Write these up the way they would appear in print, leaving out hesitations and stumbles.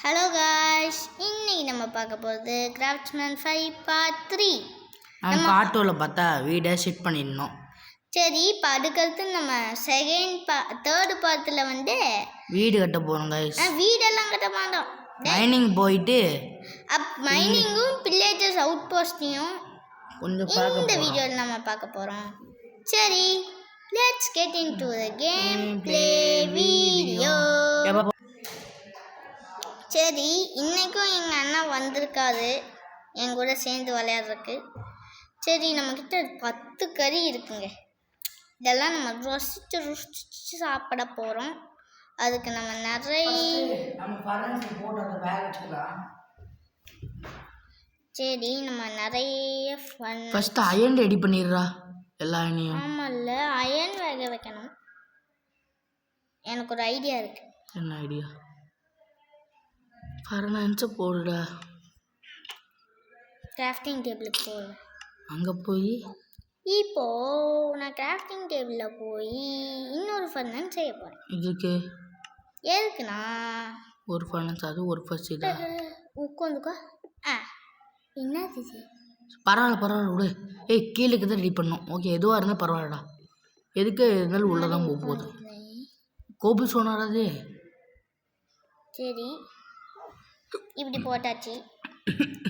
Hello guys, இன்னைக்கு நம்ம பார்க்க போகிறது கிராஃப்ட்ஸ்மேன் 5 பார்ட் 3. நம்ம பார்ட் 2ல பார்த்தா வீடை செட் பண்ணிடணும். சரி, இப்போ அதுக்கடுத்து நம்ம தேர்டு பார்ட்டில் வந்து வீடு கட்ட போகிறோம் காய்ஸ். வீடெல்லாம் கட்ட மாட்டோம், மைனிங் போயிட்டு மைனிங்கும் வில்லேஜஸ் அவுட் போஸ்ட்டையும் கொஞ்சம் இந்த வீடியோவில் நம்ம பார்க்க போகிறோம். சரி, let's get into the game play video. சரி, இன்றைக்கும் எங்கள் அண்ணா வந்திருக்காரு என் கூட சேர்ந்து விளையாடுறதுக்கு. சரி, நம்மக்கிட்ட 10 கறி இருக்குங்க. இதெல்லாம் நம்ம ருசிச்சு சாப்பிட போகிறோம். அதுக்கு நம்ம சரி நம்ம நிறைய ஃபர்ஸ்ட் அயன் ரெடி பண்ணிடுறா எல்லா அயனையும். ஆமாம்ல, அயன் வேக வைக்கணும். எனக்கு ஒரு ஐடியா இருக்கு. என்ன ஐடியா? ஃபர்னன்ஸை போடுடா. கிராஃப்டிங் டேபிளுக்கு போடு. அங்கே போய் இப்போ நான் கிராஃப்டிங் டேபிளில் போய் இன்னொரு ஃபர்னன்ஸ் செய்ய போகிறேன். இதுக்கு எதுக்குண்ணா? ஒரு ஃபர்னன்ஸ், அது ஒரு ஃபர்ஸ்ட் இதா உட்காந்துக்கோ. என்னது இது? பரவாயில்ல விடு. கீழே தான் ரெடி பண்ணோம். ஓகே, எதுவாக இருந்தால் பரவாயில்லடா. எதுக்கு இருந்தாலும் உள்ளே தான் போக போகுது. கோபிள் சொன்னாராது. சரி, இப்படி போட்டாச்சு.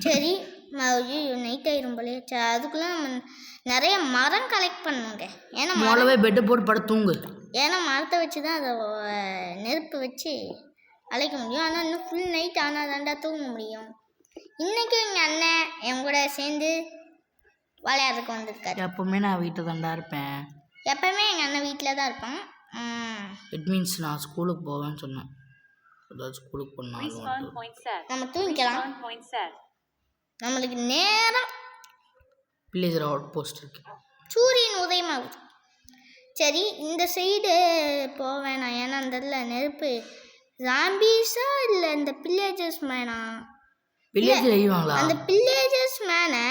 சரி, நைட் ஆயிரும் போலே. அதுக்குள்ளே நம்ம நிறைய மரம் கலெக்ட் பண்ணுங்க. ஏன்னா முதல்ல பெட்டை போட்டு படுத்து தூங்கு. ஏன்னா மரத்தை வச்சு தான் அதை நெருப்பு வச்சு அழைக்க முடியும். ஆனால் இன்னும் ஃபுல் நைட் ஆனால் தாண்டா தூங்க முடியும். இன்றைக்கும் எங்கள் அண்ணன் என் கூட சேர்ந்து விளையாடுறதுக்கு வந்திருக்காரு. எப்போவுமே நான் வீட்டில் தாண்டா இருப்பேன். எப்போவுமே எங்கள் அண்ணன் வீட்டில் தான் இருப்பான். இட் மீன்ஸ் நான் ஸ்கூலுக்கு போவேன்னு சொன்னேன். அதாவது ஸ்கூலுக்கு போனாலும் நம்ம தூங்கிக்கலாம். நம்மளுக்கு நேரம் வில்லேஜர் அவுட் போஸ்ட் இருக்கு. சூரியன் உதயமாகுது. சரி, இந்த சைடு போவேணாம். ஏன்னா அந்த இடத்துல நெருப்பு ஜாம்பீஸா இல்லை இந்த பில்லேஜர்ஸ் மேனா? வில்லேஜ் செய்வாங்களா? அந்த பில்லேஜர்ஸ் மேனை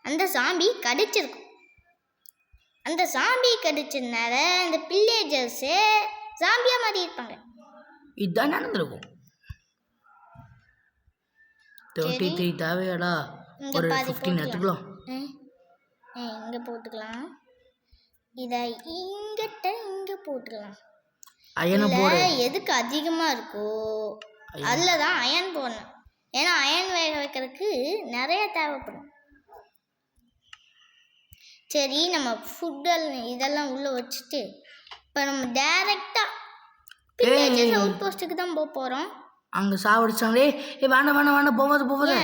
அந்த ஜாம்பி கடிச்சிருக்கும். அந்த ஜாம்பி கடிச்சதுனால இந்த பில்லேஜர்ஸு ஜாம்பியாக மாறி இருப்பாங்க. இதுதான் நடந்திருக்கும். 33 தேவையாடா? ஒரு 15 எடுத்துக்கலாம். இங்கே போட்டுக்கலாம். இதை இங்கே போட்டுக்கலாம். அயனை போடு. எதுக்கு அதிகமாக இருக்கோ அதில் தான் அயன் போடணும். ஏன்னா அயன் வேக வைக்கிறதுக்கு நிறைய தேவைப்படும். சரி, நம்ம இதெல்லாம் உள்ளே வச்சுட்டு இப்போ நம்ம டைரெக்டாக அவுட் போஸ்ட்டுக்கு தான் போக போகிறோம். அங்கே சாவடிச்சாங்களே. வேண்டாம் போகாது.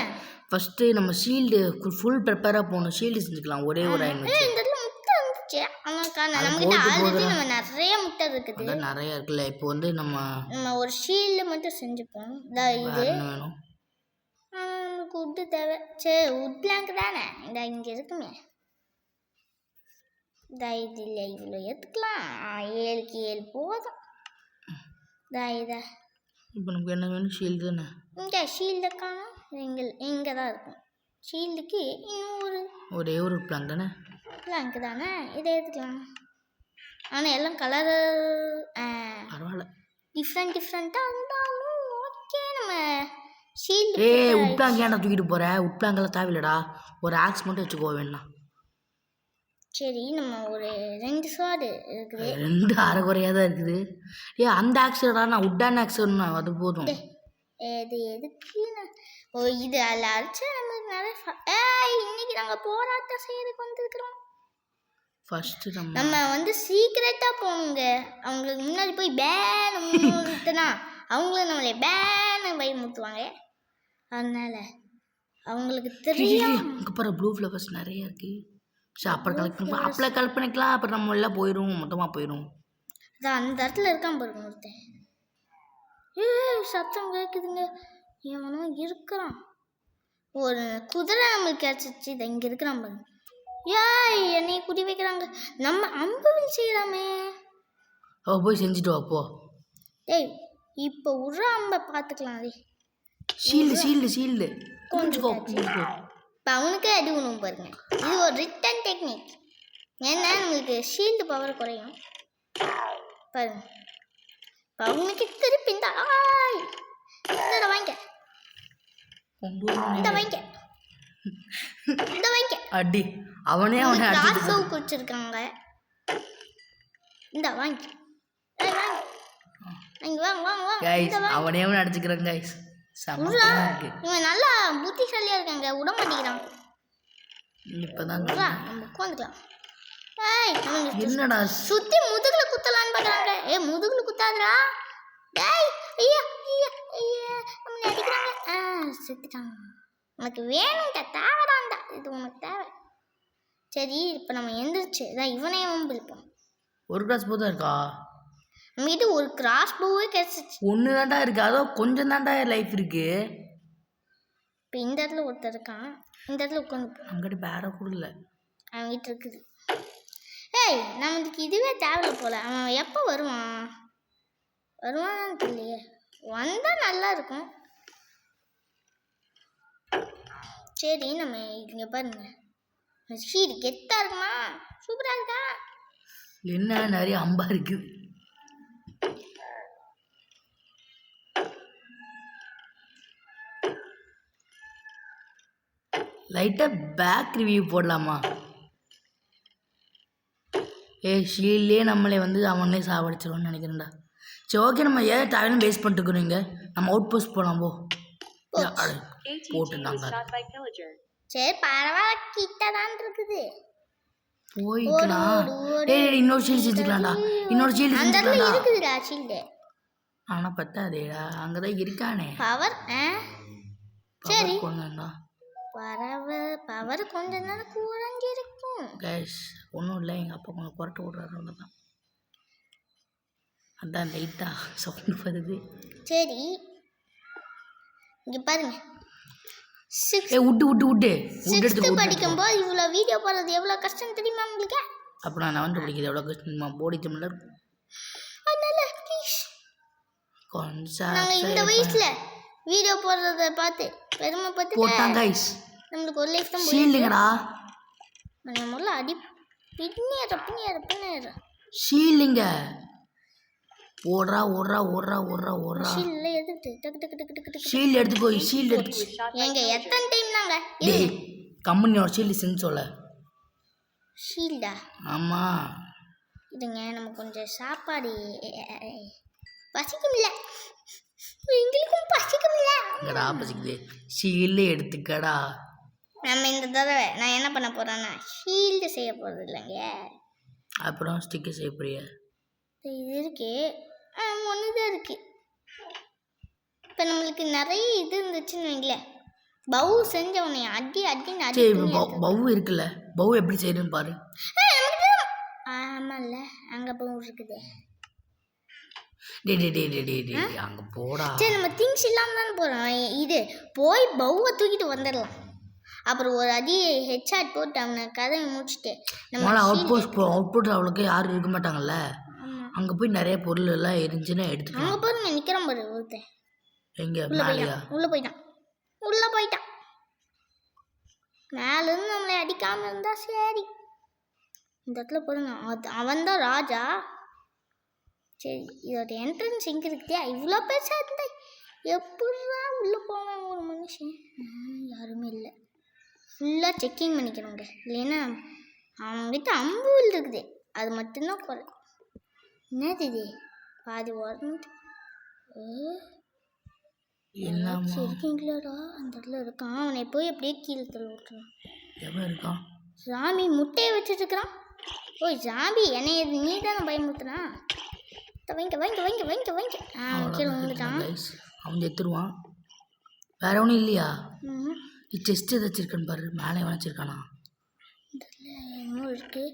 ஃபஸ்ட்டு நம்ம ஷீல்டு ஃபுல் ப்ரிப்பேராக போகணும். ஷீல்டு செஞ்சுக்கலாம். ஒரே ஒரு அயன் வச்சு. இந்த இடத்துல முட்டை இருந்துச்சு. நம்மகிட்ட ஆல்ரெடி நம்ம நிறைய முட்டை இருக்குது. நிறைய இருக்குல்ல. இப்போ வந்து நம்ம ஒரு ஷீல்டு மட்டும் செஞ்சுப்போம். இது வேணும். நமக்கு உட்டு தேவை. சரி, உட் பிளாங்க் தானே. இங்கே இருக்குமே. இதில் இவ்வளோ எடுத்துக்கலாம். 7க்கு 7 போதும். இதை இப்போ நமக்கு என்ன வேணும்? ஷீல்டு தானே. இங்கே ஷீல்டு காணும். இங்கே தான் இருக்கும். ஷீல்டுக்கு இன்னும் ஒரே ஒரு பிளாங்க் தானே. இதை எடுத்துக்கலாம். ஆனால் எல்லாம் கலரு பரவாயில்ல, டிஃப்ரெண்ட்டாக இருந்தாலும் ஓகே. நம்ம ஷீல்டு உட் பிளாங்க் ஏன்டா தூக்கிட்டு போகிற? உட் பிளாங்கெல்லாம் தேவையில்லடா. ஒரு ஆக்ஸ் மட்டும் வச்சுக்கோ வேணாம். சரி, நம்ம ஒரு 2 ஸ்வாடு இருக்குது. 2 அரைக்குறையாக தான் இருக்குது. அந்த ஆக்ஸடா, நான் உட்டான ஆக்ஸ் வேணும். அது போதும். இது எதுக்கு? இது அதில் அடிச்சா நம்மளுக்கு நிறைய. இன்னைக்கு நாங்கள் போராட்டம் செய்யறதுக்கு வந்துருக்குறோம். ஃபர்ஸ்ட் நம்ம வந்து சீக்கிரட்டாக போகணுங்க. அவங்களுக்கு முன்னாடி போய் பேனா அவங்களும் நம்மளே பேன பயமுறுத்துவாங்க. அதனால அவங்களுக்கு தெரியும். அங்கே பாரு, ப்ளூ ஃப்ளவர்ஸ் நிறைய இருக்கு. சரி, அப்புறம் கலெக்ட் பண்ணிக்கலாம். அப்புறம் நம்ம எல்லாம் போயிடும், மொத்தமாக போயிடும். அதான் அந்த இடத்துல இருக்கான் பாருங்க ஒருத்தன். சத்தம் கேட்குதுங்க. இவனும் இருக்கிறான். ஒரு குதிரை நம்மளுக்கு கிடச்சிச்சு. இதை இங்கே இருக்கிறான் பாருங்க. என்னைய குடி வைக்கிறாங்க. நம்ம அம்புவில் செய்யலாமே. போய் செஞ்சுட்டு வா போ. இப்போ உர அம்பை பார்த்துக்கலாம். ஷீல்டு கொஞ்சம் இப்போ அவனுக்கு அடி உணவு பாருங்க. இது ஒரு ரிட்டன் டெக்னிக். ஏன்னா நம்மளுக்கு ஷீல்டு பவர் குறையும் பாருங்க. அவனுக்கு திருப்பி இந்த வாங்க இந்த வைங்க இந்த வைங்க அடி அவனே அவனை கிராஸ் அடிச்சு பவு குடிச்சிருக்காங்க. இந்த வாங்கி வாங்க வாங்க வாங்க வாங்க கைஸ் அவனே அவனை அடிச்சுக்கிறான் கைஸ். உட்றா. இவன் நல்லா புத்திசாலியா இருக்காங்க, விட மாட்டேங்கிறான். இப்பதான் உட்றா, நம்ம உட்காந்துக்கலாம். ஏய் அவனுக்கு என்னடா சுத்தி முதுகுல குத்தலான்னு பாக்குறாங்க. முதுகுல குத்தாதடா. டேய் ஐயா ஐயா ஐயா அவனை அடிக்கிறாங்க. செத்துட்டாங்க. உனக்கு வேணும்டா, தேவைடான்டா, இது உனக்கு தேவை. சரி இப்போ நம்ம எந்திரிச்சு இதான் இவனையும் பிடிப்போம். ஒரு கிராஸ் போ தான் இருக்கா? நம்மகிட்ட ஒரு கிராஸ் போவே கிடைச்சிச்சு. ஒன்று தாண்டா இருக்கு, அதோ கொஞ்சம் தாண்டா லைஃப் இருக்கு. இப்போ இந்த இடத்துல ஒருத்தர் இருக்கான், இந்த இடத்துல உட்காந்து அங்கிட்ட பேர கொடுல அவன்கிட்ட இருக்குது. ஏய் நம்மளுக்கு இதுவே தேவையில்ல போல. அவன் எப்போ வருவான் வருவான்னு தெரியலையே. வந்தால் நல்லா இருக்கும். சரி நம்ம இங்கே பாருங்க, ஷீட் கெத்தா இருக்குமா, சூப்பராக இருக்கா. என்ன நிறைய அம்பா இருக்குது. லைட்டாக பேக் ரிவ்யூ போடலாமா? ஷீல்லே நம்மளே வந்து அவனே சாவடிச்சிருவோன்னு நினைக்கிறேன்டா. சரி ஓகே, நம்ம ஏன் டயலும் வேஸ்ட் பண்ணிட்டுக்கிறோங்க, நம்ம அவுட் போஸ்ட் போகலாம். போட்டுருந்தாங்க. சரி பரவாயில்ல, கிட்ட தான் இருக்குது. போய்க்கலாம். இன்னொரு ஷீல்டு செஞ்சுக்கலாம்டா, இன்னொரு ஷீல்டு அந்த இடத்துல செஞ்சுக்கலாம்டா. இருக்குதுடா ஷீல்டு. ஆனால் பத்தாதேடா, அங்கே தான் இருக்கானே பவர். சரி கொண்டா பவர் கொஞ்சம் நேரம் குறைஞ்சிருக்கும். கேஷ் ஒன்றும் இல்லை, எங்கள் அப்பா கொஞ்சம் குரட்டை விட்றாரு, அவ்வளோதான். அதான் லைட்டாக சவுண்ட் வருது. சரி இங்கே பாருங்க, விட்டு சிக்ஸ்த்து படிக்கும்போது இவ்வளோ வீடியோ போடுறது எவ்வளோ கஷ்டம் தெரியுமா உங்களுக்கு? அப்போ நான் வந்து படிக்கிறது எவ்வளோ கஷ்டமா போடி தமிழர். அதனால ப்ளீஸ் கொஞ்சம் நாங்கள் இந்த வயசில் வீடியோ போடுறத பார்த்து பெருமைப்பட்டு போட்டாங்க கைஸ். நம்மளுக்கு ஒரு லைஃப் தான் ஷீல்டுங்கடா. நம்ம முதல்ல அடி பின்னியார ஷீல்டுங்க ஓடுறா ஓடுறா ஓடுறா ஓடுறா ஓடுறா. ஷீல்ட்ல எடுத்து டக்கு டக்கு டக்கு டக்கு டக்கு. ஷீல்டு எடுத்துக்கோ, ஷீல்டு எடுத்து. ஏங்க எத்தனை டைம் தாங்க டேய் கம்பெனியோட ஷீல்டு செஞ்சு சொல்ல. ஷீல்டா? ஆமாம் இதுங்க நம்ம கொஞ்சம் சாப்பாடு பசிக்கும்ல, எங்களுக்கும் பசிக்கும்ல. எங்கடா பசிக்குது? ஷீல்டு எடுத்துக்கடா. நம்ம இந்த தடவை நான் என்ன பண்ண போகிறேன்னா ஷீல்டு செய்ய போகிறது இல்லைங்க. அப்புறம் ஸ்டிக்கர் செய்ய போறிய? இது இருக்கு, ஒன்று தான் இருக்குது. இப்போ நம்மளுக்கு நிறைய இது இருந்துச்சுன்னு வைங்களேன், பவு செஞ்ச உன்னை அடின்னு அடி. பவு இருக்குல்ல, பவு எப்படி செய்யணும்னு பாரு. ஆமாம்ல, அங்கே பவு இருக்குது. அங்க போடா. சரி நம்ம திங்ஸ் இல்லாமல் தானே போகிறோம். இது போய் பவுவை தூக்கிட்டு வந்துடலாம். அப்புறம் ஒரு அடி ஹெட்ஷாட் போட்டு அவனை கதவை முடிச்சுட்டு நம்ம அவுட் போஸ்ட் அவளுக்கு யாரும் இருக்க மாட்டாங்கல்ல, அங்கே போய் நிறைய பொருள் எல்லாம் இருந்துச்சுன்னா எடுத்துக்கலாம். அங்கே பாருங்க நிற்கிறான் பாரு ஒருத்தன். எங்கே மேலேயா? உள்ளே போயிட்டான். மேலேருந்து நம்மளை அடிக்காமல் இருந்தா சரி. இந்த இடத்துல பாருங்க, அவன் தான் ராஜா. சரி இதோட என்ட்ரன்ஸ் எங்கே இருக்குதா? இவ்வளோ பெருசாக இருந்தா எப்படா உள்ளே போவேன் ஒரு மனுஷன்? யாருமே இல்லை. ஃபுல்லாக செக்கிங் பண்ணிக்கணுங்க, இல்லைன்னா அவங்ககிட்ட அம்புல் இருக்குது, அது மட்டும்தான் குறை. என்னது இது பாதி வரணும் இருக்கீங்களாடா? அந்த இடத்துல இருக்கான். அவனை போய் அப்படியே கீழே தள்ள விட்டுறான். எவன் இருக்கான்? சாமி முட்டையை வச்சுட்டு இருக்கிறான். ஓய் சாமி, என்னை நீ தானே பயமுறுத்துனா? வைங்க வைங்க வைங்க வைங்க வைங்க. கீழே வந்துட்டான். அவன் எடுத்துருவான். வேற ஒன்றும் இல்லையா? செஸ்ட் எதாச்சும் இருக்கான்னு பாரு. மேலே வச்சிருக்கானா? இன்னும் இருக்கு.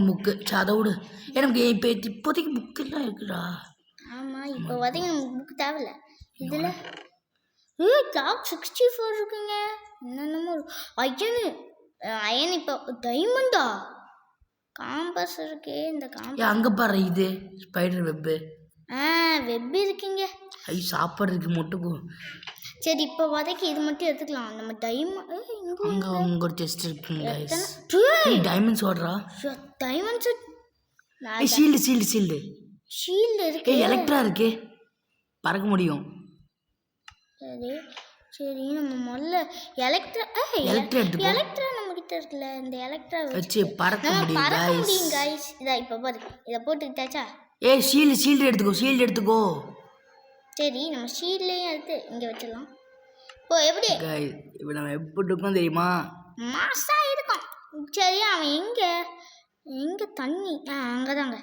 புக்கு அதை விடு. எனக்கு இப்போ இப்போதைக்கு புக்கெல்லாம் இருக்குடா. ஆமாம் இப்போ பார்த்தீங்கன்னா நமக்கு புக்கு தேவையில்ல. இதில் கிளாக் 64 இருக்குங்க. என்னென்னமோ அயன் இப்போ டைமண்டா காம்பஸ் இருக்கு. இந்த காம்பஸ் அங்கே பாரு, இது ஸ்பைடர் வெப்பு. வெப் இருக்குங்க. சாப்பிட்றதுக்கு மட்டும். சரி இப்போ வதைக்கு இது மட்டும் எடுத்துக்கலாம். நம்ம அங்கே ஒரு செஸ்ட் இருக்குங்க. டைமண்ட்ஸ் ஓடுறா. டைமண்ட்ஸ் ஷீல்டு இருக்கு. எலக்ட்ரா இருக்கு, பறக்க முடியும். சரி சரி நம்ம முதல்ல எலக்ட்ரா எலக்ட்ரா எடுத்துப்போம். எலக்ட்ரா நம்ம கிட்ட இருக்குல்ல, இந்த எலக்ட்ரா வச்சு பறக்க நம்ம முடியும் பறக்க guys. முடியும் guys. இதா இப்போ பாரு, இதை போட்டுக்கிட்டாச்சா? ஏய் ஷீல்டு எடுத்துக்கோ. சரி நம்ம ஷீல்ட்லேயும் எடுத்து இங்கே வச்சிடலாம். இப்போ எப்படி guys இப்போ நம்ம எப்படி இருக்கோம் தெரியுமா? மாசா இருக்கும். சரி அவன் எங்கே தண்ணி அங்கே தாங்க.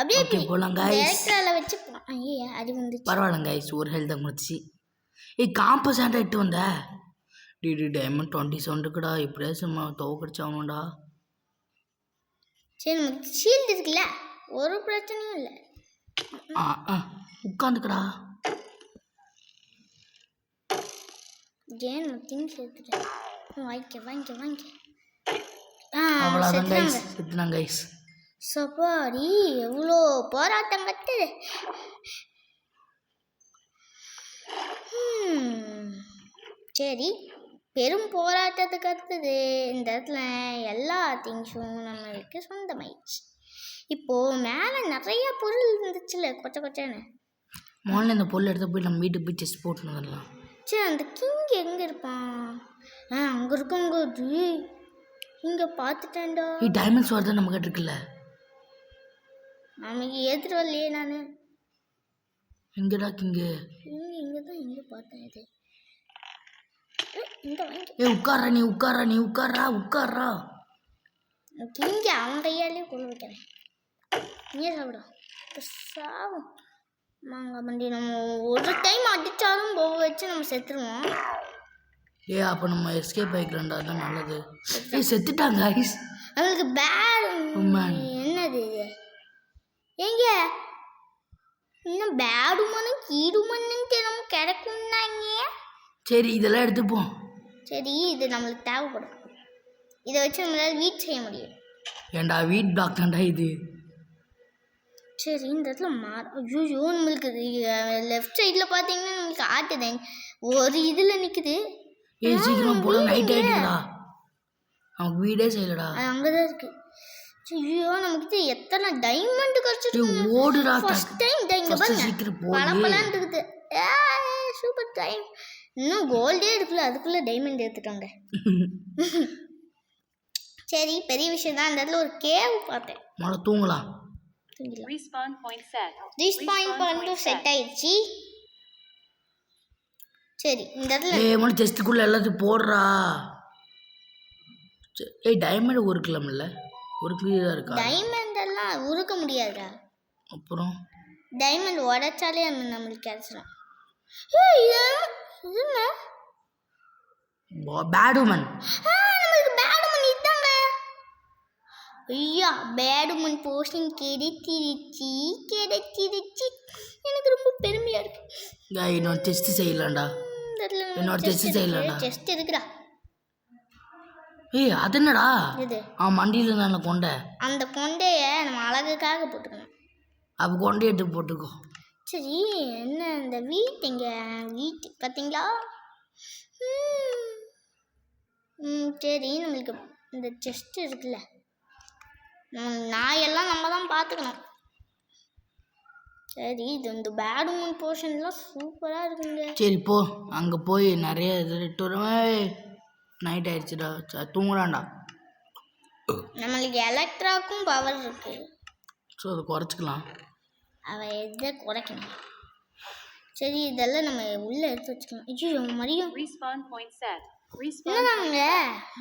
அப்படியே ஓகே போலாம் guys. எலக்ட்ரால வச்சு ஐயா அடி வந்துச்சு. பரவாயில்ல guys, ஒரு ஹெல்த் முடிச்சு. ஏய் காம்பஸ் ஆண்டா இட்டு வந்த டைமண்ட் 27 இருக்குடா. இப்படியே சும்மா தோக்கடிச்சாகணும்டா. சரி நமக்கு ஷீல்டு இருக்குல்ல, ஒரு பிரச்சனையும் இல்லை. உட்காந்துக்கடா. ஏன் நம்ம திங்ஸ் எடுத்துட்டேன். வாங்கிக்க அவ்வளோதான் guys, செத்துனாங்க guys. சப்பாடி எவ்வளோ போராட்டம் கட்டு. சரி பெரும் போராட்டத்துக்கு அடுத்தது இந்த இடத்துல எல்லா திங்ஸும் நம்மளுக்கு சொந்தமாயிடுச்சு. இப்போது மேலே நிறைய பொருள் இருந்துச்சுல்ல, கொச்சன்னு. முதல்ல இந்த பொருள் எடுத்து போய் நம்ம வீட்டுக்கு போய் செஸ்ட் போட்டு வந்துடலாம். சரி அந்த கிங் எங்கே இருப்பான்? அங்கே இருக்குங்க. இங்கே பார்த்துட்டேன்டா. டைமண்ட்ஸ் வரதான் நம்ம கிட்ட இருக்குல்ல. நமக்கு ஏற்றுட்டு வரலையே நான். எங்கடா கிங்கு? இங்கே தான் எங்கே பார்த்தேன். இது இந்த வாங்கி. நீ உட்கார்றா. கிங்க அவன் கையாலே கொள்ள வைக்கிறேன். நீ சாப்பிடும் சாவும் மாங்காய் மண்டி. நம்ம ஒரு டைம் அடித்தாலும் போக வச்சு நம்ம செத்துருவோம். அப்போ நம்ம எஸ்கேப் ஆகிக்கிறோம்டா, அதான் நல்லது. செத்துட்டாங்க guys. அவங்களுக்கு பேட் என்னது இது? எங்க இன்னும் பேடுமனு கீடுமன்னு நம்ம கிடைக்கும்னாங்க. சரி இதெல்லாம் எடுத்துப்போம். சரி இது நம்மளுக்கு தேவைப்படும். இதை வச்சு நம்மளால வீட் செய்ய முடியும். ஏண்டா வீட் பிளாக் தான்டா இது. சரி இந்த இடத்துல ஐயோ நம்மளுக்கு லெஃப்ட் சைடில் பார்த்தீங்கன்னா நம்மளுக்கு ஆட்டுது ஒரு இதில் நிற்குது. சீக்கிரம் போட நைட் ஆகிடுடா. நமக்கு வீடே செய்யலடா. அது அங்கே தான் இருக்குது. ஐயோ நமக்கு எத்தனை டைமண்ட் கிடச்சிருக்கு. ஓடுடா ஃபர்ஸ்ட் டைம் இங்கே பாருங்க பழப்பலான்னு இருக்குது. Super time. இன்னும் கோல்டே இருக்குல்ல, அதுக்குள்ளே டைமண்ட் எடுத்துட்டாங்க. சரி பெரிய விஷயம் தான். அந்த இடத்துல ஒரு கேவ் பார்த்தேன். தூங்கலாம். ரீஸ்பான் பாயிண்ட் செட் ஆயிடுச்சு. சரி இந்த இடத்துல செஸ்ட்டுக்குள்ள எல்லாத்தையும் போடுறா. டைமண்ட் உருக்கலாம்ல? உருக்கிதான் இருக்கா? டைமண்ட் எல்லாம் உருக்க முடியாதுடா. அப்புறம் டைமண்ட் உடைச்சாலே நம்மளுக்கு கிடைச்சிடும். பேடுமன். நம்மளுக்கு பேடுமன் இதாங்க. ஐயா பேடுமன் போர்ஷன் கிடைச்சிருச்சு. எனக்கு ரொம்ப பெருமையா இருக்கு. இன்னொரு டெஸ்ட் செய்யலாம்டா. டெஸ்ட் இருக்குடா. அது என்னடா இது? மண்டியில நான் கொண்டை. அந்த கொண்டைய நம்ம அழகுக்காக போட்டுக்கணும். அப்போ கொண்டை எடுத்து போட்டுக்கோ. சரி என்ன இந்த வீட்டு பார்த்தீங்களா? சரி நம்மளுக்கு இந்த செஸ்ட் இருக்குல்ல, நாயெல்லாம் நம்ம தான் பார்த்துக்கணும். சரி இது இந்த பேட்மின் போர்ஷன்லாம் சூப்பராக இருக்குங்க. சரி போ, அங்கே போய் நிறைய இது நைட் ஆயிடுச்சுடா, தூங்குறான்டா. நம்மளுக்கு எலக்ட்ராக்கும் பவர் இருக்கு. ஸோ அதை குறைச்சிக்கலாம். அவள் எதை குறைக்கணும்? சரி இதெல்லாம் நம்ம உள்ளே எடுத்து வச்சுக்கலாம். ஐயோ மரியும் என்னங்க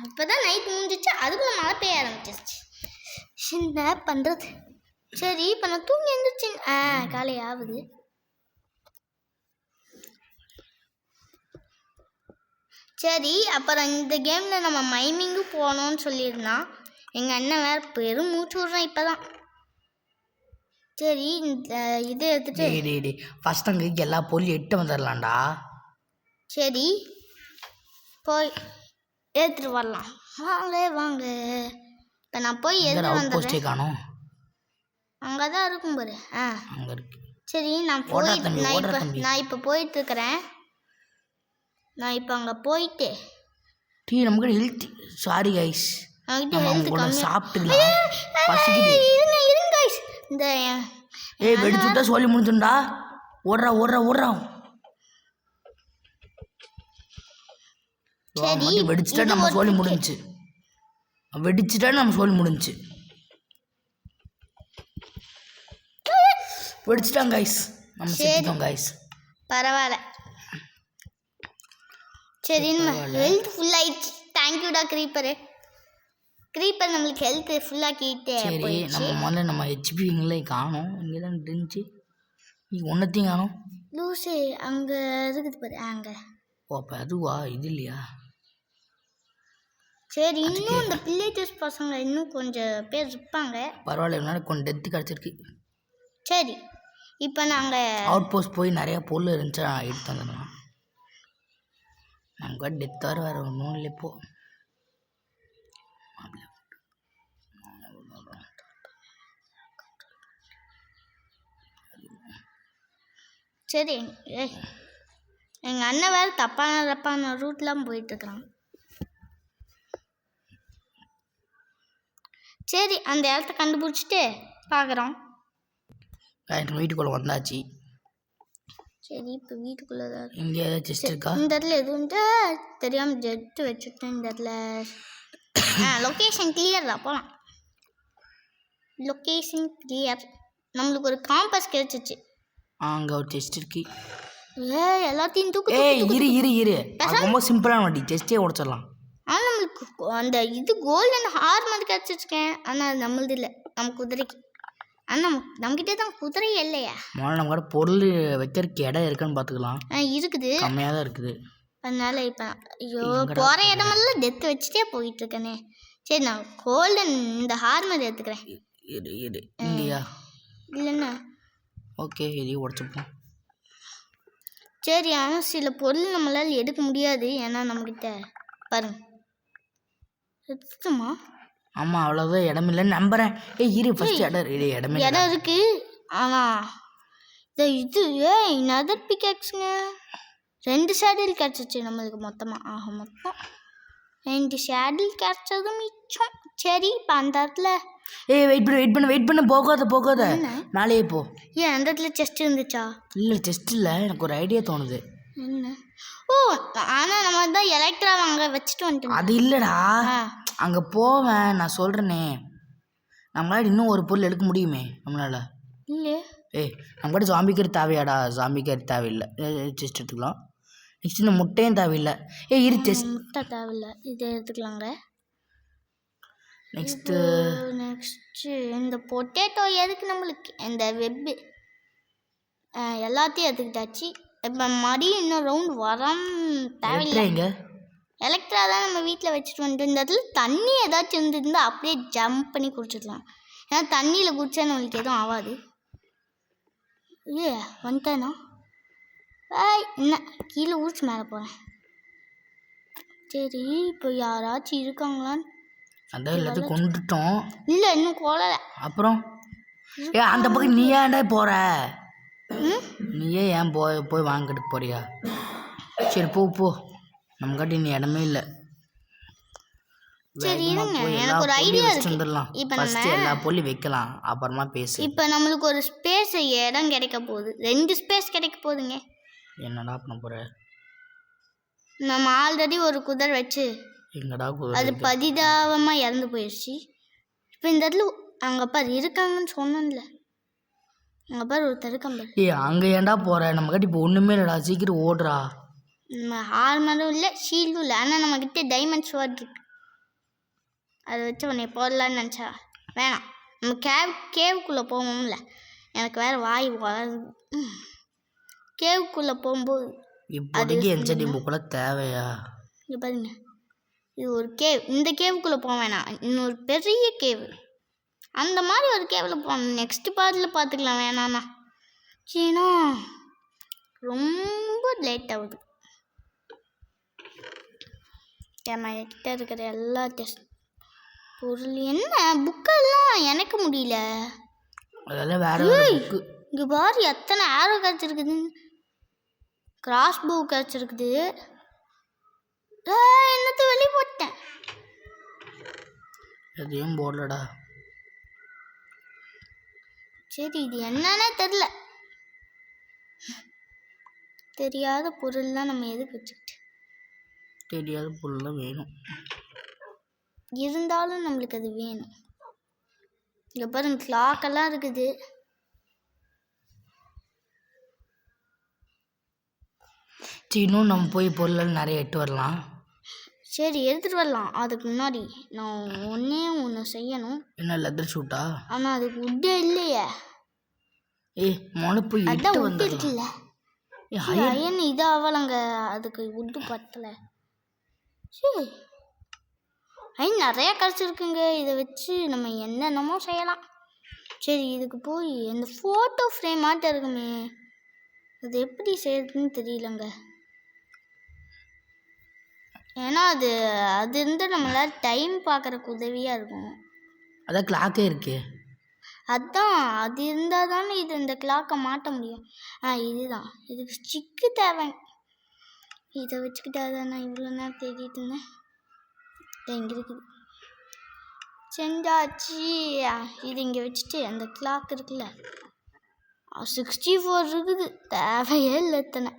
இப்போ தான் நைட் முடிஞ்சிச்சு, அதுக்குள்ள மழை பெய்ய ஆரம்பிச்சிருச்சு. என்ன பண்ணுறது? சரி இப்போ நான் தூங்கி எழுந்திரிச்சு காலை ஆகுது. சரி அப்புறம் இந்த கேமில் நம்ம மைமிங்கும் போகணும்னு சொல்லியிருந்தான். எங்கள் அண்ணன் வேறு பெரும் மூச்சு விட்றான் இப்போ தான். சரி இந்த இதை எடுத்துட்டு ஃபஸ்ட் அங்கே எல்லா பொருளும் எட்டு வந்துடலாம்டா. சரி போய் எடுத்துட்டு வரலாம். வாங்க இப்போ நான் போய் எடுத்து வந்துடுறேன். காணோம், அங்கே தான் இருக்கும் பாரு. அங்கே இருக்கு. சரி நான் இப்போ போயிட்டுருக்கிறேன். நான் இப்போ அங்கே போயிட்டு நமக்கு ஹெல்த் சாரி கைஸ் சாப்பிட்டுக்கலாம். இருங்க கைஸ், இந்த வெடிச்சுட்டா சொல்லி முடிச்சுண்டா. ஓடுறா. சரி மட்டும் வெடிச்சிட்டா இது நம்ம ஒரு சோழி trick. முடிஞ்சுச்சு. வெடிச்சிட்டா நம்ம சோழி முடிஞ்சுச்சு. வெடிச்சிட்டாங்க கைஸ், நம்ம சரி. செத்துட்டோம் கைஸ். பரவாயில்ல. சரி நம்ம ஹெல்த் ஃபுல் ஆயிடுச்சு. தேங்க்யூடா க்ரீப்பரு. க்ரீப்பர் நம்மளுக்கு ஹெல்த் ஃபுல்லாக்கிட்டே சரி போயிடுச்சு. நம்ம முதல்ல நம்ம ஹெச்பிங்களே காணோம். இங்கே தான் இருந்துச்சு. நீ ஒன்றத்தையும் காணோம். லூசு அங்கே இருக்குது பாரு அங்கே. ஓ அப்போ அதுவா, இது இல்லையா? சரி இன்னும் இந்த வில்லேஜஸ் பசங்க இன்னும் கொஞ்சம் பேர் இருப்பாங்க. பரவாயில்ல, என்னால் கொஞ்சம் டெத்து கிடச்சிருக்கு. சரி இப்போ நாங்கள் அவுட் போஸ்ட் போய் நிறையா பொருள் இருந்துச்சு, நான் எடுத்து வந்துடலாம். நமக்கு டெத்தாக வேறு ஒன்றும் இல்லை இப்போ. சரி எங்கள் அண்ணன் வேறு தப்பான ரூட்லாம் போயிட்டுருக்கான். சரி அந்த இடத்த கண்டுபிடிச்சிட்டு பார்க்குறோம். வீட்டுக்குள்ளே வந்தாச்சு. சரி இப்போ வீட்டுக்குள்ளே தான் இங்கே ஏதாவது செஸ்ட் இருக்கா? இந்த இடத்துல எதுவும் தெரியாமல் ஜெட்டு வச்சுட்டேன். இந்த இடத்துல லொக்கேஷன் கிளியர் தான், போகலாம். Location clear. நம்மளுக்கு ஒரு காம்பஸ் கிடைச்சிச்சு. அங்கே ஒரு செஸ்ட் இருக்கு. எல்லாத்தையும் இரு அது ரொம்ப சிம்பிளான வண்டி, செஸ்ட்டே உடச்சிடலாம். ஆனால் நம்மளுக்கு அந்த இது கோல்டன் ஹார்மர் கிடச்சிருக்கேன். ஆனால் அது நம்மளது இல்லை, நம்ம குதிரைக்கு. ஆனால் நம்மக்கிட்டே தான் குதிரை இல்லையா? முதல்ல நம்ம கூட பொருள் வைக்கிறதுக்கு இடம் இருக்குன்னு பார்த்துக்கலாம். இருக்குது, கம்மியாக தான் இருக்குது. அதனால இப்போ ஐயோ போகிற இடமெல்லாம் டெத்து வச்சுட்டே போயிட்டு இருக்கேனே. சரி நான் கோல்டன் இந்த ஹார்மர் எடுத்துக்கிறேன். இரு இல்லையா? இல்லைண்ணா ஓகே, இதையும் உடச்சிப்போம். சரி ஆனால் சில பொருள் நம்மளால் எடுக்க முடியாது, ஏன்னா நம்மக்கிட்ட பாருங்க எடுத்துமா. ஆமாம் அவ்வளோதான், இடமில்லைன்னு நம்புகிறேன். இரு ஃபஸ்ட்டு இடம் இருக்கு. ஆனால் இது நதர் பிக்காக்ஸுங்க 2 ஷேடில் கிடச்சிச்சு நம்மளுக்கு மொத்தமாக. மொத்தம் 2 ஷேடில் கிடச்சதும் மிச்சம். சரி இப்போ அந்த இடத்துல வெயிட் பண்ண போகாத மேலேயே போ. அந்த இடத்துல செஸ்ட் இருந்துச்சா? இல்லை செஸ்ட் இல்லை, எனக்கு ஒரு ஐடியா தோணுது. என்ன? ஓ ஆனால் நம்ம தான் எலக்ட்ரா அங்கே வச்சுட்டு வந்துட்டோம். அது இல்லைடா, அங்கே போவேன் நான் சொல்கிறேனே. நம்மளால இன்னும் ஒரு பொருள் எடுக்க முடியுமே நம்மளால. இல்லை நம்ம கூட ஜாம்பிக்கர் தேவையாடா? ஜாம்பிக்கர் தேவையில்லை, செஸ்ட் எடுத்துக்கலாம். நெக்ஸ்ட் இந்த முட்டையும் தேவையில்லை. இரு செஸ்ட் முட்டை தேவையில்லை, இதை எடுத்துக்கலாங்க. நெக்ஸ்ட்டு இந்த பொட்டேட்டோ எதுக்கு நம்மளுக்கு? இந்த வெப்பு எல்லாத்தையும் எடுத்துக்கிட்டாச்சு. இப்போ மறுபடியும் இன்னும் ரவுண்ட் வரம் தேவையில்லை. எலக்ட்ரா தான் நம்ம வீட்டில் வச்சுட்டு வந்துட்டு. இந்த இடத்துல தண்ணி ஏதாச்சும் இருந்துருந்தால் அப்படியே ஜம்ப் பண்ணி குடிச்சிடலாம். ஏன்னா தண்ணியில் குடிச்சா நம்மளுக்கு எதுவும் ஆகாது. வந்துட்டேண்ணா என்ன கீழே ஊச்சி மேலே போகிறேன். சரி இப்போ யாராச்சும் இருக்காங்களான்னு. அதான் எல்லாத்தையும் கொண்டுட்டோம். இல்லை இன்னும் கொள்ளலை. அப்புறம் அந்த பக்கம் நீ ஏன்டா போகிற? நீயே ஏன் போய் வாங்கிட்டு போறியா? சரி போ நம்ம காட்டி நீ இடமே இல்லை. சரி எனக்கு ஒரு ஐடியா இருக்கு. இப்போ நம்ம எல்லா பொருளும் வைக்கலாம், அப்புறமா பேசு. இப்போ நம்மளுக்கு ஒரு ஸ்பேஸ் இடம் கிடைக்க போகுது. 2 ஸ்பேஸ் கிடைக்க போகுதுங்க. என்னடா பண்ண போற? நம்ம ஆல்ரெடி ஒரு குதிரை வச்சு எங்கடா குதிரை? அது பரிதாபமாக இறந்து போயிடுச்சு. இப்போ இந்த இடத்துல அங்கே பாரு இருக்காங்கன்னு சொன்னேன்ல, அங்கே பாரு ஒரு தருக்கம்பர். அங்கே ஏன்டா போற? நம்ம கிட்ட இப்போ ஒன்றுமே இல்லைடா, சீக்கிரம் ஓடுறா. நம்ம ஹார்மரும் இல்லை ஷீல்டும் இல்லை, ஆனால் நம்மக்கிட்ட டைமண்ட் ஸ்வாட் இருக்கு. அதை வச்சு உன்னை போடலான்னு நினச்சா வேணாம். நம்ம கேவுக்குள்ளே போவோம்ல, எனக்கு வேறு வாய் வளருது. கேவுக்குள்ளே போகும்போது இப்போதைக்கு என்ஜடி கூட தேவையா? இங்கே பாருங்க, இது ஒரு கேவ். இந்த கேவுக்குள்ளே போக வேணாம், இன்னொரு பெரிய கேவு அந்த மாதிரி ஒரு கேவில் போகணும். நெக்ஸ்ட் பார்ட்டில் பார்த்துக்கலாம் வேணாண்ணா. ஏன்னா ரொம்ப லேட் ஆகுது. கிட்ட இருக்கிற எல்லா டெஸ்ட் பொருள் என்ன புக்கெல்லாம் எனக்கு முடியல. அதெல்லாம் வேற புக்கு. இங்கே பாரு எத்தனை ஆரோ கிடச்சிருக்குது, கிராஸ் போ கிடச்சிருக்குது. என்னத்தை வெளியே போட்டேன், எதையும் போடலடா. சரி இது என்னன்னே தெரில. தெரியாத பொருள்லாம் நம்ம எதுக்கு வச்சுக்கிட்டு. தெரியாத பொருள்லாம் வேணும். இருந்தாலும் நம்மளுக்கு அது வேணும். இங்கே பாருங்க கிளாக்கெல்லாம் இருக்குது. சரி, இன்னும் நம்ம போய் பொருள் நிறைய எட்டு வரலாம். சரி எடுத்துகிட்டு வரலாம். அதுக்கு முன்னாடி நான் ஒன்று செய்யணும். என்ன லெதர் ஷூட்டா? ஆனால் அதுக்கு உட்டே இல்லையே. மொழி போய் அதான் எட்டு உட்டு வந்துடலாம். இருக்குல்ல. அயன் இது ஆகலைங்க, அதுக்கு உட்டு பத்தலை. சரி அயன் நிறையா கிடச்சிருக்குங்க. இதை வச்சு நம்ம என்னென்னமோ செய்யலாம். சரி இதுக்கு போய் இந்த ஃபோட்டோ ஃப்ரேம் மாட்ட இருக்குமே, அது எப்படி செய்யறதுன்னு தெரியலங்க. ஏன்னா அது இருந்தால் நம்மளால் டைம் பார்க்குறக்கு உதவியாக இருக்கும். அதான் கிளாக்கே இருக்கே. அதான் அது இருந்தால் தானே இந்த கிளாக்கை மாட்ட முடியும். இதுதான், இதுக்கு ஸ்டிக்கு தேவை. இதை வச்சுக்கிட்டா தான் நான் இவ்வளோ நேரம் தேடிட்டு இருந்தேன். இங்கே இருக்குது, செஞ்சாச்சு. இது இங்கே வச்சுட்டு அந்த கிளாக் இருக்குல்ல, 64 இருக்குது. தேவையே இல்லை இத்தனை.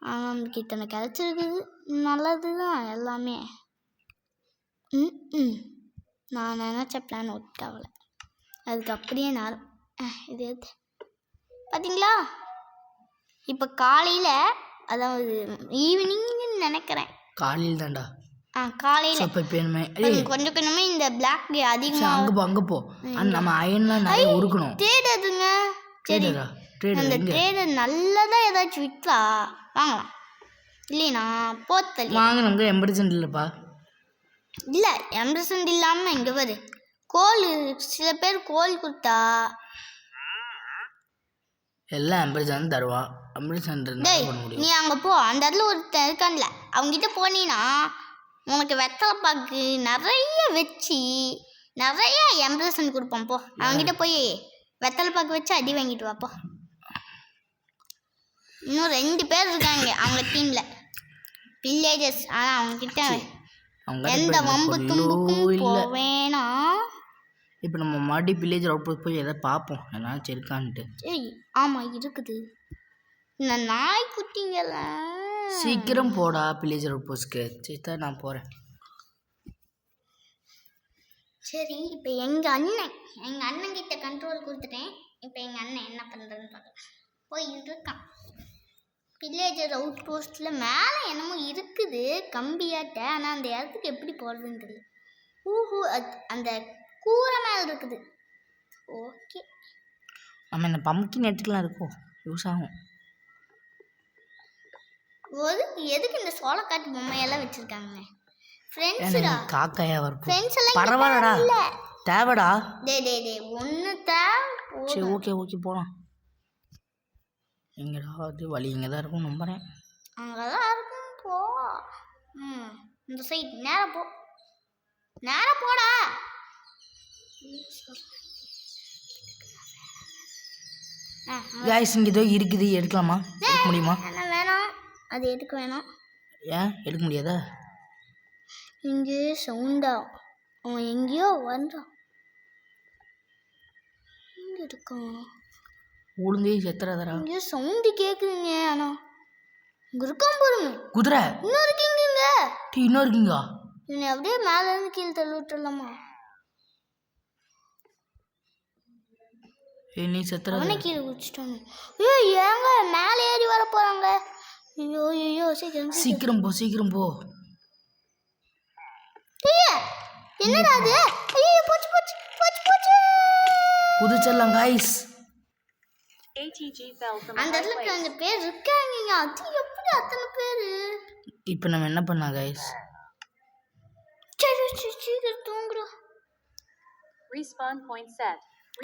நமக்கு இத்தனை கிடச்சிருக்குது, நல்லது தான் எல்லாமே. நான் நினச்ச பிளான் ஒர்க் ஆகலை. அதுக்கு அப்படியே நான் இது பார்த்தீங்களா, இப்போ காலையில், அதாவது ஈவினிங்னு நினைக்கிறேன். காலையில் தான்டா. காலையில் கொஞ்சம் கொஞ்சமே இந்த பிளாக் அதிகமாக. அங்கே போ நம்ம அயன்லாம் நிறைய உருக்கணும். தேடுதுங்க. சரி அந்த ட்ரேடர் நல்லதாக ஏதாச்சும் விற்றா வாங்கலாம். இல்லைண்ணா போத்தல் வாங்கினவங்க 80% இல்லைப்பா. இல்லை 80% இல்லாமல் இங்கே பாரு, கோல் சில பேர் கோல் கொடுத்தா எல்லாம் 80% தருவான். 80% நீ அங்கே போ, அந்த இடத்துல ஒருத்தர் இருக்கான்ல, அவங்ககிட்ட போனீங்கன்னா உனக்கு வெத்தலை பாக்கு நிறைய வச்சு நிறைய 80% கொடுப்பான். போ அவங்ககிட்ட போய் வெத்தலை பாக்கு வச்சு அடி வாங்கிட்டு வாப்போ. இன்னும் 2 பேர் இருக்காங்க அவங்க டீமில், வில்லேஜர்ஸ். ஆனால் அவங்கக்கிட்ட எந்த வம்பு தும்புக்கும் போவேனா. இப்போ நம்ம மறுபடியும் வில்லேஜ் அவுட் போஸ்ட் போய் எதாவது பார்ப்போம், என்னாச்சும் இருக்கான்ட்டு. ஆமாம் இருக்குது. இந்த நாய்க்குட்டிங்கெல்லாம் சீக்கிரம் போடா வில்லேஜ் அவுட் போஸ்ட்க்கு. சரி தான் நான் போகிறேன். சரி இப்போ எங்கள் அண்ணன்கிட்ட கண்ட்ரோல் கொடுத்துட்டேன். இப்போ எங்கள் அண்ணன் என்ன பண்ணுறதுன்னு பார்க்கலாம். போய் இருக்கான் வில்லேஜர் அவுட் போஸ்ட்டில். மேலே என்னமோ இருக்குது கம்பியாட்ட, ஆனால் அந்த இடத்துக்கு எப்படி போகிறதுன்னு தெரியல. அந்த கூரை மேலே இருக்குது. ஓகே நம்ம இந்த பம்ப்கின் எடுத்துக்கலாம், இருக்கும் யூஸ் ஆகும். எதுக்கு இந்த சோளக்காட்டு பொம்மையெல்லாம் வச்சுருக்காங்க? ஃப்ரெண்ட்ஸுடா, காக்காயா வரும். ஃப்ரெண்ட்ஸ் எல்லாம் பரவாயில்லடா, தேவைடா. டே ஒன்று தேவை. சரி ஓகே போகலாம். எங்கடா அது வழி? இங்கே தான் இருக்கும் நம்புறேன். அங்கே தான் இருக்கும். போ இந்த சைட் நேராக போடா. காய்ஸ் இங்கே ஏதோ இருக்குது, எடுக்கலாமா? எடுக்க முடியுமா? வேணாம், அது எடுக்க வேணாம். ஏன் எடுக்க முடியாதா? இங்கே சவுண்டா, அவன் எங்கேயோ வந்துட்டான். எங்கே இருக்கான்? உளுந்தே செத்துறாதரா. இங்கே சவுண்டு கேட்குதுங்க. ஆனால் இங்கே இருக்கான் பாருங்க குதிரை. இன்னும் இருக்கீங்க. இன்னும் இருக்கீங்க. இவனை அப்படியே மேலேருந்து கீழே தள்ளி விட்டுலாமா? நீ செத்துற. அவனை கீழே குடிச்சிட்டானு. ஏங்க மேலே ஏறி வர போகிறாங்க. ஐயோ சீக்கிரம் போ. என்னடா அது? ஐயோ போச்சு. குதிச்சிடலாம் காய்ஸ். அந்த இடத்துல அந்த பேர் இருக்காங்க. அது எப்படி அத்தனை பேர்? இப்போ நம்ம என்ன பண்ணா காய்ஸ்? சீக்கிரம் தூங்குறோம்.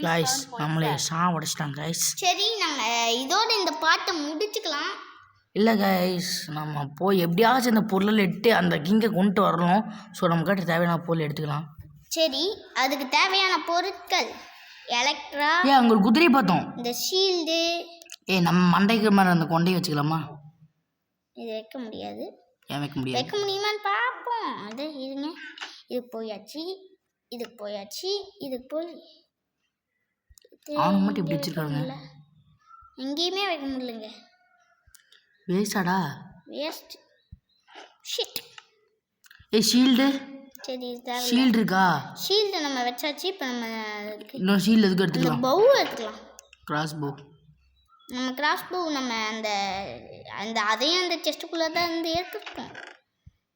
காய்ஸ் நம்மளே சாவடிச்சிட்டாங்க காய்ஸ். சரி நாங்கள் இதோட இந்த பாட்டை முடிச்சுக்கலாம். இல்லை காய்ஸ், நம்ம போய் எப்படியாச்சும் இந்த பொருளை எடுத்து அந்த கிங்கை கொண்டு வரணும். ஸோ நமக்கிட்ட தேவையான பொருள் எடுத்துக்கலாம். சரி அதுக்கு தேவையான பொருட்கள் எலக்ட்ரா. அங்கே ஒரு குதிரையை பார்த்தோம். இந்த ஷீல்டு. நம்ம மண்டைக்கு மேலே அந்த கொண்டையை வச்சுக்கலாமா? இது வைக்க முடியாது. ஏன் வைக்க முடியுமான்னு பார்ப்போம். அது இருங்க, இது போயாச்சு. இது போய் அவனுக்கு மட்டும் இப்படி வச்சுருக்காங்க. எங்கேயுமே வைக்க முடியலங்க. வேஸ்டாடா. வேஸ்ட். ஷிட். ஏய் ஷீல்டு சரி தேவை. ஷீல்டு இருக்கா? ஷீல்டு நம்ம வச்சாச்சு. இப்போ நம்ம இன்னொரு ஷீல்டு எதுக்கு இந்த எடுத்துக்கலாம்? பவு எடுத்துக்கலாம். கிராஸ் போ. நம்ம கிராஸ் பவு நம்ம அந்த அந்த அதையும் அந்த செஸ்ட்டுக்குள்ளே தான் இருந்து எடுத்துருக்கோம்.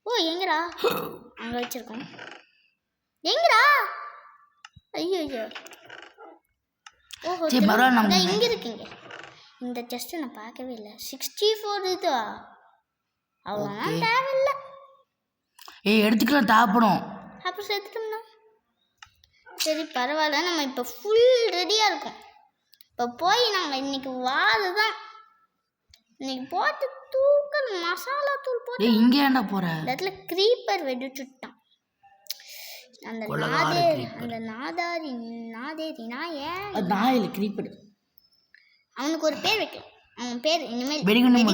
ஓ எங்கடா? அங்கே வச்சுருக்கோம். எங்கடா? ஐயோ ஐயோ. ஓஹோ சரி பரவாயில்ல நம்ம இங்கே இருக்குங்க. இந்த செஸ்ட்டு நான் பார்க்கவே இல்லை. 64 இதா? அவ்வளோதான் தேவையில்லை. ஏய் எடுத்துக்கலாம் தேவைப்படும். அப்புறம் சேர்த்துட்டோம்னா சரி பரவாயில்ல. நம்ம இப்போ ஃபுல் ரெடியாக இருக்கோம். இப்போ போய் நாங்கள் இன்னைக்கு வாது தான் இன்னைக்கு போட்டு தூக்கல் மசாலா தூள் போட்டு. ஏய் இங்கே ஏன்டா போற? இந்த இடத்துல க்ரீப்பர் வெடிச்சுட்டான். அந்த நாதாரி நான் ஏன் அது நான் இல்லை க்ரீப்பர். அவனுக்கு ஒரு பேர் வைக்கலாம். அவன் பேர் இனிமேல் வெடிகுண்டு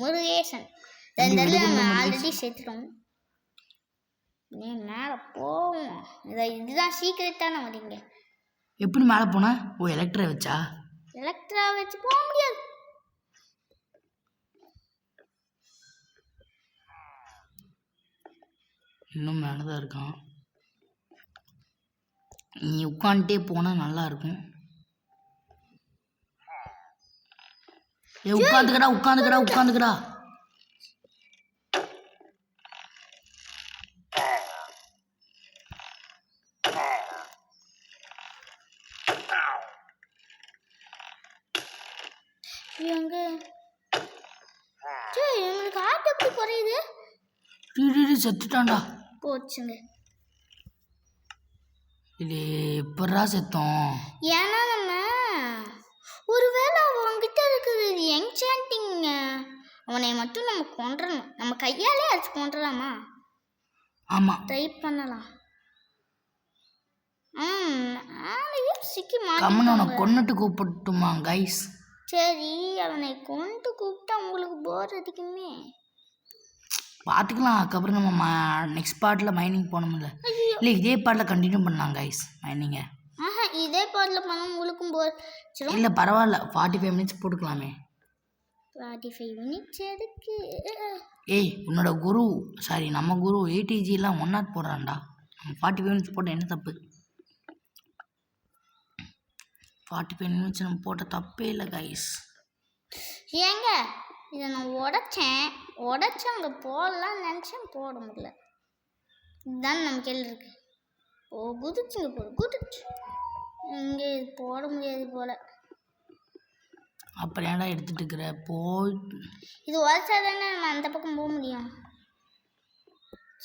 முருகேசன். இந்த இடத்துல நம்ம ஆல்ரெடி சேர்த்துட்டோம். நீ மேலே போவோம். இதுதான் சீக்கிரட்டான வரீங்க. எப்படி மேலே போனா? ஓ எலக்ட்ரா வச்சா? எலக்ட்ரா வச்சு போக முடியாது. இன்னும் மேலே தான் இருக்கான். நீ உட்காந்துட்டே போனால் நல்லா இருக்கும். ஏ உட்காந்துக்கடா உட்காந்துக்கடா உட்காந்துக்கடா. எங்க சரி இவனுக்கு ஆட்டு எப்படி குறையுது? செத்துட்டான்டா. போச்சுங்க. இது எப்படா செத்தோம்? ஏன்னா நம்ம ஒருவேளை அவன்கிட்ட இருக்குது என்சாண்டிங்க. அவனை மட்டும் நம்ம கொன்றணும். நம்ம கையாலே அடிச்சு கொன்றலாமா? ஆமாம் ட்ரை பண்ணலாம். சிக்கி கம்மன் அவனை கொன்னுட்டு கூப்பிட்டுமா கைஸ்? சரி அவனை கொண்டு கூப்பிட்டா உங்களுக்கு போர் அடிக்குமே. பார்த்துக்கலாம். அதுக்கப்புறம் நம்ம நெக்ஸ்ட் பார்ட்டில் மைனிங் போகணும்ல. இல்லை இதே பார்ட்டில் கண்டினியூ பண்ணலாம் கைஸ் மைனிங்கை. இதே பார்ட்டில் பண்ண உங்களுக்கும் போர். இல்லை பரவாயில்ல 45 மினிட்ஸ் போட்டுக்கலாமே. 45 மினிட்ஸ் எதுக்கு? ஏய் உன்னோட குரு சாரி நம்ம குரு ATGலாம் 1 போடுறான்டா. நம்ம 45 மினிட்ஸ் போட்டால் என்ன தப்பு? 45 மினிட்ஸ் நம்ம போட்ட தப்பே இல்லை கைஸ். ஏங்க இதை நான் உடைச்சேன் அங்கே போடலான்னு நினச்சேன், போட முடியல. இதுதான் நம்ம கேள்வி இருக்கு. ஓ குதிச்சுங்க குதிச்சு இங்கே இது போட முடியாது போல். அப்புறம் ஏன்டா எடுத்துட்டு இருக்கிற? போய் இது உடைச்சா தானே நம்ம அந்த பக்கம் போக முடியும்.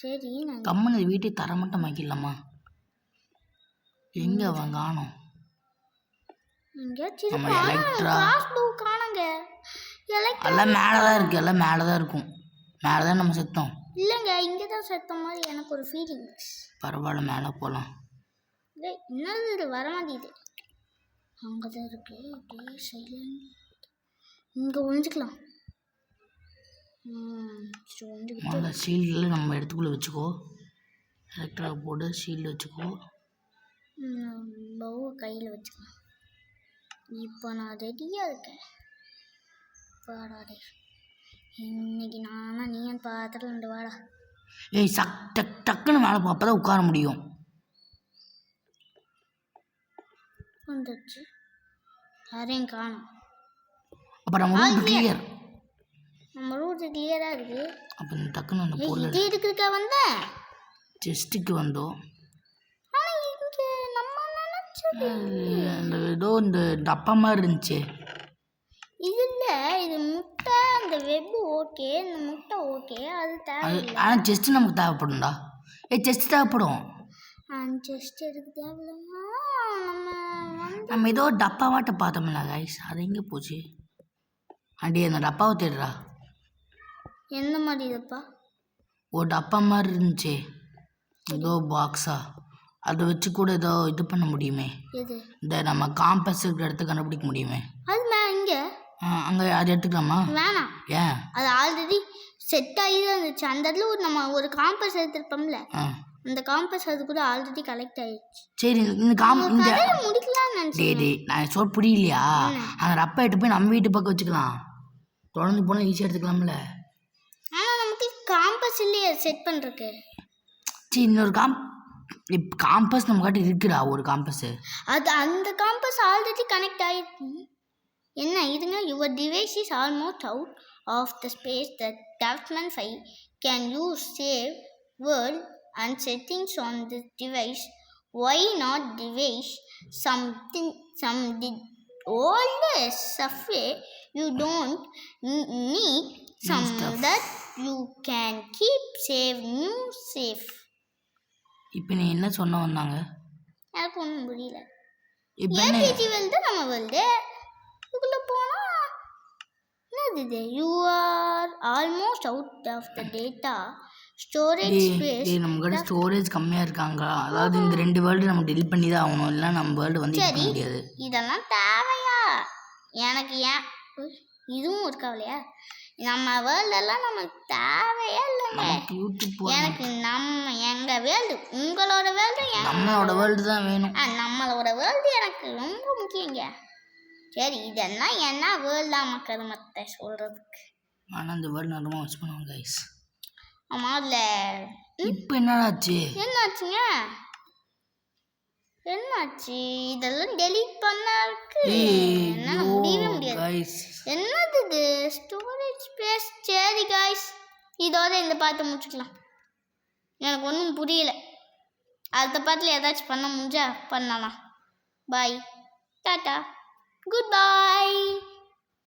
சரி நான் கம்மன் வீட்டை தர மட்டும் வைக்கலாமா? எங்கே அவன் காணோம்? எல்லாம் மேலே தான் இருக்குது. எல்லாம் மேலே தான் இருக்கும். மேலே தான் நம்ம செத்தோம். இல்லைங்க இங்கே தான் செத்த மாதிரி எனக்கு ஒரு ஃபீலிங்ஸ். பரவாயில்ல மேலே போகலாம். என்னது இது வர மாட்டேங்குது. அங்கே தான் இருக்கு. அப்படியே சைலண்ட். இங்கே ஒழிஞ்சிக்கலாம். முதல்ல ஷீல்டில் நம்ம இடத்துக்குள்ளே வச்சுக்கோ. எலக்ட்ரா போட்டு ஷீல்டு வச்சுக்கோ. பவு கையில் வச்சுக்கலாம். இப்போ நான் ரெடியாக இருக்கேன். வாடாடே இன்னைக்கு நானா நீ என் பாத்திரம் ரெண்டு வாடா. ஏய் டக்குன்னு மேலே போ, அப்போ தான் உட்கார முடியும். வந்துடுச்சு. யாரையும் காணும். அப்போ நம்ம ரூட் கிளியர். நம்ம ரூட் கிளியராக இருக்குது. அப்போ டக்குன்னு அந்த பொருள் இது இருக்குக்கா வந்தேன். செஸ்ட்டுக்கு வந்தோம். ஆனால் இங்கே நம்ம நினச்சது அந்த ஏதோ இந்த டப்பா மாதிரி இருந்துச்சு. இது இல்லை, இது முட்டை. அந்த வெப்பு ஓகே, இந்த முட்டை ஓகே, அது தேவையில்லை. ஆனால் செஸ்ட்டு நமக்கு தேவைப்படும்டா. செஸ்ட் தேவைப்படும். செஸ்ட் எதுக்கு தேவையில்லைமா? நம்ம ஏதோ டப்பாவாட்ட பார்த்தோம்ல கைஸ், அது எங்கே போச்சு? அண்டி அந்த டப்பாவை தேடுறா. எந்த மாதிரி இதப்பா? ஒரு டப்பா மாதிரி இருந்துச்சு ஏதோ பாக்ஸா. அதை வச்சு கூட ஏதோ இது பண்ண முடியுமே. எது? இந்த நம்ம காம்பஸ் இருக்கிற இடத்த கண்டுபிடிக்க முடியுமே. அது இங்கே அங்கே அது எடுத்துக்கலாமா? வேணாம். ஏன்? அது ஆல்ரெடி செட் ஆகி தான் இருந்துச்சு. அந்த இடத்துல நம்ம ஒரு காம்பஸ் எடுத்துருப்போம்ல, அந்த காம்பஸ் அது கூட ஆல்ரெடி கலெக்ட் ஆயிடுச்சு. சரி இந்த இந்த முடிக்கலாம்னு நினச்சேன். நான் சொல்ல புரியலையா? அந்த ரப்பை எடுத்து போய் நம்ம வீட்டு பக்கம் வச்சுக்கலாம். தொடர்ந்து போனால் ஈஸியாக எடுத்துக்கலாம்ல. ஆனால் நமக்கு காம்பஸ் இல்லையே செட் பண்ணுறக்கு. சரி இன்னொரு காம்பஸ் நம்ம கிட்ட இருக்குடா ஒரு காம்பஸ். அது அந்த காம்பஸ் ஆல்ரெடி கனெக்ட் ஆகிருக்கு. என்ன இதுங்க, your device is almost out of the space that Craftsman 5 can use save world and settings on this device. Why not device some older software you don't need some that you can keep save new safe. இப்போ நீ என்ன சொன்ன வந்தாங்க? எனக்கு ஒன்றும் புரியல. இப்போ ADG world நம்ம வேல்டு இதுக்குள்ளே போனால் என்னது இது? You are almost out of the data storage space. நம்ம கிட்ட ஸ்டோரேஜ் கம்மியாக இருக்காங்க. அதாவது இந்த 2 வேர்ல்டு நம்ம டெலிட் பண்ணி தான் ஆகணும், இல்லை நம்ம வேர்ல்டு வந்து இருக்க முடியாது. இதெல்லாம் தேவையா எனக்கு? ஏன் இதுவும் இருக்காவில்லையா? நம்ம வேர்ல்டெல்லாம் நமக்கு தேவையே இல்லைங்க. எனக்கு எங்கள் வேர்ல்டு உங்களோட வேர்ல்டு நம்மளோட வேர்ல்டு தான் வேணும். நம்மளோட வேர்ல்டு எனக்கு ரொம்ப முக்கியங்க. சரி இதெல்லாம் என்ன வேர்ல்டாக மக்கள் மற்ற சொல்கிறதுக்கு. ஆனால் இந்த வேர்ல்டு நம்ம வாட்ச் பண்ணுவோம் கைஸ். ஆமாம் அதில் இப்போ என்னாச்சு? என்னாச்சுங்க? என்னாச்சு? இதெல்லாம் டெலீட் பண்ணாருக்கு என்னால் முடியவே முடியாது. என்னது இது? Storage space. சரி காய்ஸ் இதோட இந்த பாட்டை முடிச்சுக்கலாம். எனக்கு ஒன்றும் புரியல. அடுத்த பாட்டில் ஏதாச்சும் பண்ண முடிஞ்சா பண்ணலாம். பாய், டாட்டா, குட் பாய்.